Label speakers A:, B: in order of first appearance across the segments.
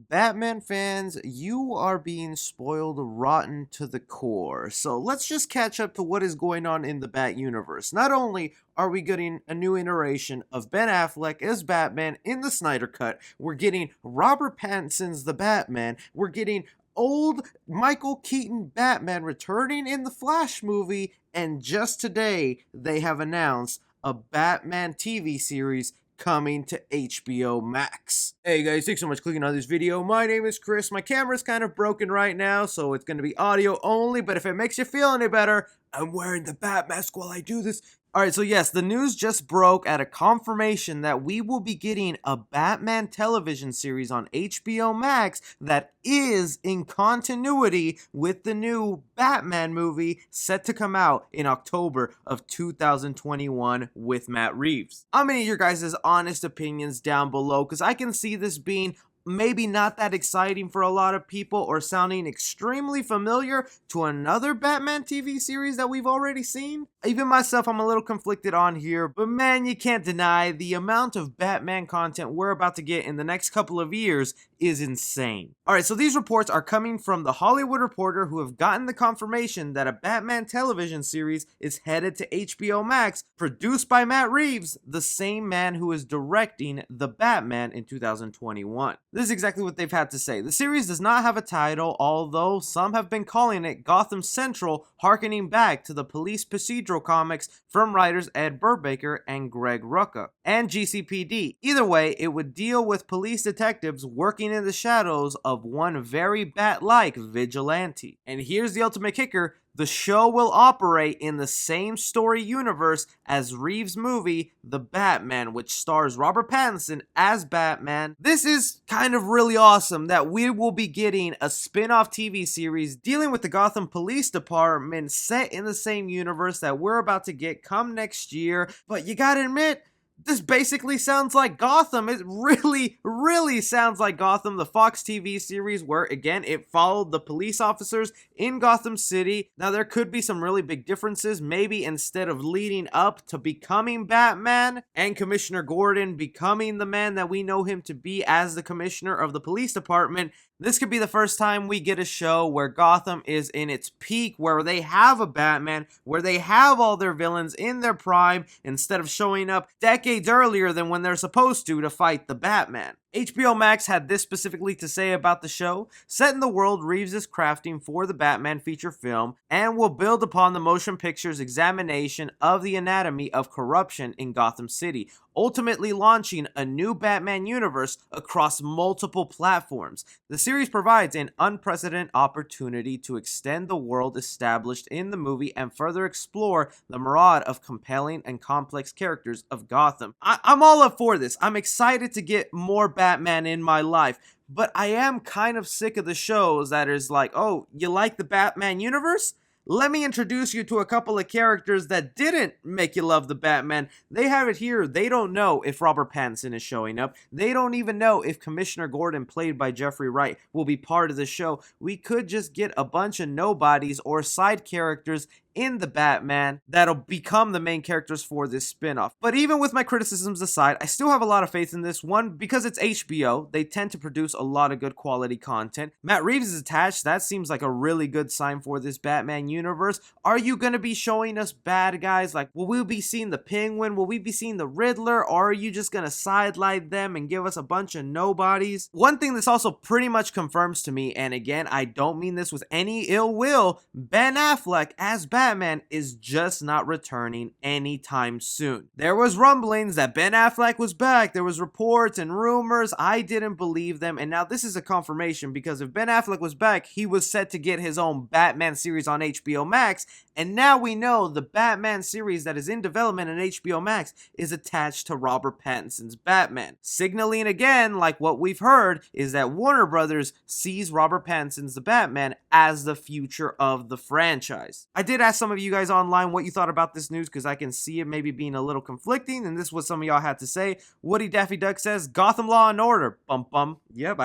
A: Batman fans, you are being spoiled rotten to the core. So let's just catch up to what is going on in the Bat universe. Not only are we getting a new iteration of Ben Affleck as Batman in the Snyder Cut, we're getting Robert Pattinson's The Batman, we're getting old Michael Keaton Batman returning in the Flash movie, and just today they have announced a Batman TV series coming to HBO Max. Hey guys, thanks so much for clicking on this video. My name is Chris. My camera's kind of broken right now, so it's going to be audio only, but if it makes you feel any better, I'm wearing the bat mask while I do this. Alright, so yes, the news just broke at a confirmation that we will be getting a Batman television series on HBO Max that is in continuity with the new Batman movie set to come out in October of 2021 with Matt Reeves. I'm gonna need your guys' honest opinions down below because I can see this being maybe not that exciting for a lot of people or sounding extremely familiar to another Batman TV series that we've already seen. Even myself, I'm a little conflicted on here, but man, you can't deny the amount of Batman content we're about to get in the next couple of years is insane. Alright, so these reports are coming from The Hollywood Reporter, who have gotten the confirmation that a Batman television series is headed to HBO Max, produced by Matt Reeves, the same man who is directing The Batman in 2021. This is exactly what they've had to say. The series does not have a title, although some have been calling it Gotham Central, harkening back to the police procedural comics from writers Ed Brubaker and Greg Rucka, and GCPD. Either way, it would deal with police detectives working in the shadows of one very bat-like vigilante. And here's the ultimate kicker: the show will operate in the same story universe as Reeves' movie, The Batman, which stars Robert Pattinson as Batman. This is kind of really awesome that we will be getting a spin-off TV series dealing with the Gotham Police Department set in the same universe that we're about to get come next year. But you gotta admit, this basically sounds like Gotham. It really sounds like Gotham, the Fox TV series, where again it followed the police officers in Gotham City. Now there could be some really big differences. Maybe instead of leading up to becoming Batman and Commissioner Gordon becoming the man that we know him to be as the commissioner of the police department, this could be the first time we get a show where Gotham is in its peak, where they have a Batman, where they have all their villains in their prime, instead of showing up decades earlier than when they're supposed to fight the Batman. HBO Max had this specifically to say about the show: set in the world Reeves is crafting for the Batman feature film, and will build upon the motion picture's examination of the anatomy of corruption in Gotham City, ultimately launching a new Batman universe across multiple platforms. The series provides an unprecedented opportunity to extend the world established in the movie and further explore the myriad of compelling and complex characters of Gotham. I'm all up for this. I'm excited to get more Batman in my life, but I am kind of sick of the shows that is like, oh, you like the Batman universe? Let me introduce you to a couple of characters that didn't make you love the Batman. They have it here. They don't know if Robert Pattinson is showing up. They don't even know if Commissioner Gordon, played by Jeffrey Wright, will be part of the show. We could just get a bunch of nobodies or side characters in the Batman that'll become the main characters for this spinoff. But even with my criticisms aside, I still have a lot of faith in this one because it's HBO. They tend to produce a lot of good quality content. Matt Reeves is attached. That seems like a really good sign for this Batman universe. Are you going to be showing us bad guys? Like, will we be seeing the Penguin? Will we be seeing the Riddler? Or are you just going to sidelight them and give us a bunch of nobodies? One thing this also pretty much confirms to me, and again, I don't mean this with any ill will, Ben Affleck as Batman is just not returning anytime soon. There was rumblings that Ben Affleck was back. There was reports and rumors. I didn't believe them, and now this is a confirmation, because if Ben Affleck was back, he was set to get his own Batman series on HBO Max, and now we know the Batman series that is in development on HBO Max is attached to Robert Pattinson's Batman, signaling again, like what we've heard, is that Warner Brothers sees Robert Pattinson's The Batman as the future of the franchise. I did ask some of you guys online what you thought about this news, because I can see it maybe being a little conflicting, and this is what some of y'all had to say. Woody Daffy Duck says, Gotham Law and Order. Bum bum. Yep,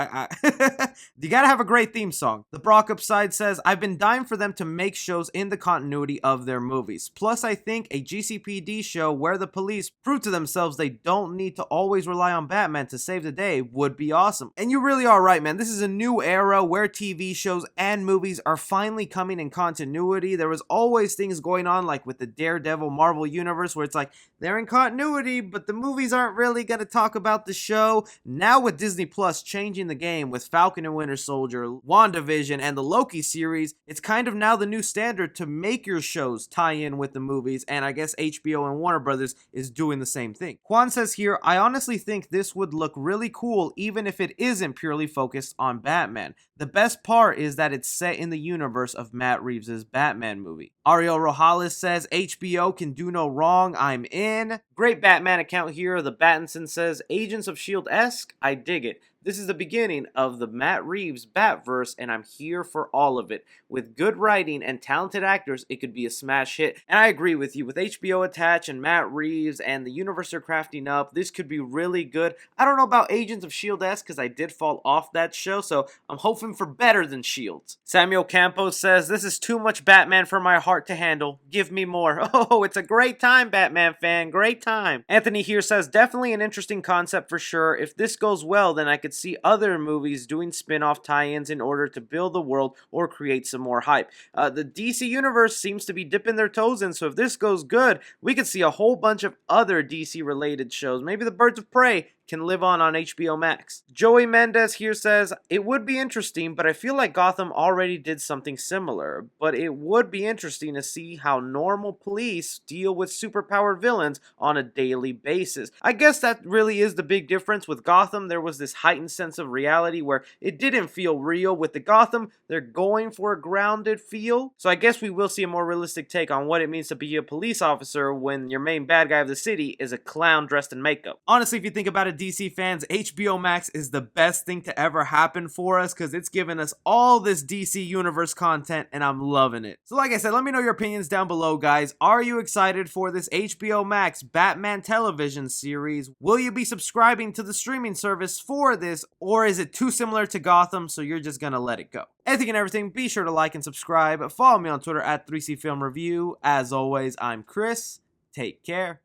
A: you gotta have a great theme song. The Brock Upside says, I've been dying for them to make shows in the continuity of their movies. Plus, I think a GCPD show where the police prove to themselves they don't need to always rely on Batman to save the day would be awesome. And you really are right, man. This is a new era where TV shows and movies are finally coming in continuity. There was always things going on like with the Daredevil Marvel Universe where it's like they're in continuity, but the movies aren't really going to talk about the show. Now with Disney Plus changing the game with Falcon and Winter Soldier, WandaVision, and the Loki series, it's kind of now the new standard to make your shows tie in with the movies, and I guess HBO and Warner Brothers is doing the same thing. Quan says here, I honestly think this would look really cool even if it isn't purely focused on Batman. The best part is that it's set in the universe of Matt Reeves' Batman movie. Ariel Rojales says, HBO can do no wrong, I'm in. Great Batman account here. The Pattinson says, Agents of S.H.I.E.L.D.-esque, I dig it. This is the beginning of the Matt Reeves Batverse, and I'm here for all of it. With good writing and talented actors, it could be a smash hit. And I agree with you. With HBO attached and Matt Reeves and the universe they're crafting up, this could be really good. I don't know about Agents of S.H.I.E.L.D.-esque because I did fall off that show, so I'm hoping for better than S.H.I.E.L.D. Samuel Campos says, this is too much Batman for my heart to handle. Give me more. Oh, it's a great time, Batman fan. Great time. Anthony here says, definitely an interesting concept for sure. If this goes well, then I could see other movies doing spin-off tie-ins in order to build the world or create some more hype. The DC Universe seems to be dipping their toes in, so if this goes good, we could see a whole bunch of other DC-related shows. Maybe the Birds of Prey can live on HBO Max. Joey Mendez here says, it would be interesting, but I feel like Gotham already did something similar. But it would be interesting to see how normal police deal with superpowered villains on a daily basis. I guess that really is the big difference. With Gotham, there was this heightened sense of reality where it didn't feel real. With the Gotham, they're going for a grounded feel. So I guess we will see a more realistic take on what it means to be a police officer when your main bad guy of the city is a clown dressed in makeup. Honestly, if you think about it, DC fans, HBO Max is the best thing to ever happen for us because it's given us all this DC Universe content and I'm loving it. So like I said, let me know your opinions down below, guys. Are you excited for this HBO Max Batman television series? Will you be subscribing to the streaming service for this, or is it too similar to Gotham so you're just gonna let it go? Anything and everything, be sure to like and subscribe. Follow me on Twitter at 3C Film Review. As always, I'm Chris. Take care.